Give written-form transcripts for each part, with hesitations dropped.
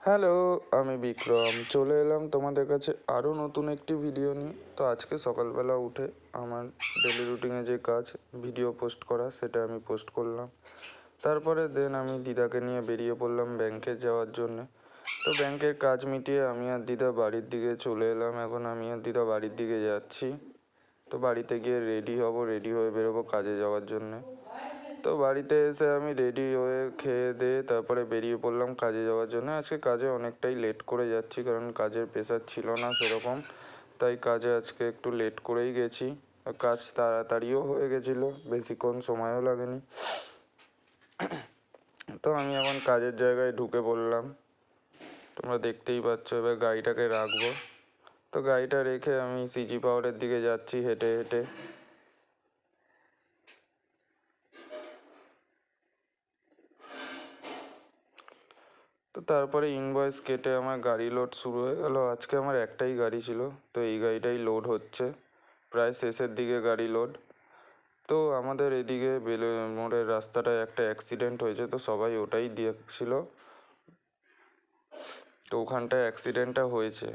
Hello, আমি বিক্রম চলে এলাম তোমাদের কাছে আরও নতুন একটি ভিডিও নিয়ে। তো আজকে সকালবেলা উঠে আমার ডেলি রুটিনে যে কাজ ভিডিও পোস্ট করা সেটা আমি পোস্ট করলাম। তারপরে আমি দিদাকে নিয়ে বেরিয়ে পড়লাম ব্যাংকে যাওয়ার জন্যে। তো ব্যাংকের কাজ মিটিয়ে আমি আর দিদা বাড়ির দিকে চলে এলাম। এখন আমি আর দিদা বাড়ির দিকে যাচ্ছি। তো বাড়িতে গিয়ে রেডি হব, রেডি হয়ে বেরোবো কাজে যাওয়ার জন্যে। তো বাড়িতে এসে আমি রেডি হয়ে খেয়ে দিয়ে তারপরে বেরিয়ে পড়লাম কাজে যাওয়ার জন্য। আজকে কাজে অনেকটাই লেট করে যাচ্ছি, কারণ কাজের প্রেশার ছিল না সেরকম, তাই কাজে আজকে একটু লেট করেই গেছি। কাজ তাড়াতাড়িও হয়ে গেছিলো, বেশিক্ষণ সময়ও লাগেনি। তো আমি এখন কাজের জায়গায় ঢুকে পড়লাম, তোমরা দেখতেই পাচ্ছ। এবার গাড়িটাকে রাখবো। তো গাড়িটা রেখে আমি সিজি পাওয়ারের দিকে যাচ্ছি হেঁটে হেঁটে। তো তারপরে ইনভয়েস কেটে আমার গাড়ি লোড শুরু হয়ে গেল। আজকে আমার একটাই গাড়ি ছিল, তো এই গাড়িটাই লোড হচ্ছে। প্রায় শেষের দিকে গাড়ি লোড। তো আমাদের এদিকে মোড়ের রাস্তাটায় একটা অ্যাক্সিডেন্ট হয়েছে, তো সবাই ওটাই দেখছিল। তো ওখানটায় অ্যাক্সিডেন্টটা হয়েছে।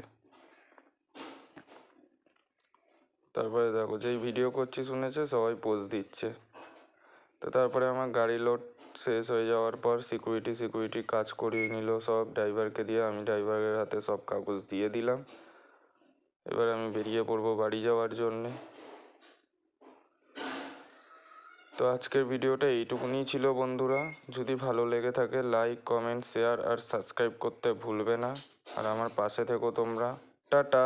তারপরে দেখো, যেই ভিডিও করছি শুনেছে, সবাই পোজ দিচ্ছে। তো তারপরে আমার গাড়ি লোড শেষ হয়ে যাওয়ার পর সিকিউরিটি কাজ করিয়ে নিল সব ড্রাইভারকে দিয়ে। আমি ড্রাইভারের হাতে সব কাগজ দিয়ে দিলাম। এবার আমি বেরিয়ে পড়বো বাড়ি যাওয়ার জন্যে। তো আজকের ভিডিওটা এইটুকুনি ছিল বন্ধুরা। যদি ভালো লেগে থাকে লাইক, কমেন্ট, শেয়ার আর সাবস্ক্রাইব করতে ভুলবে না। আর আমার পাশে থেকো তোমরা। টাটা।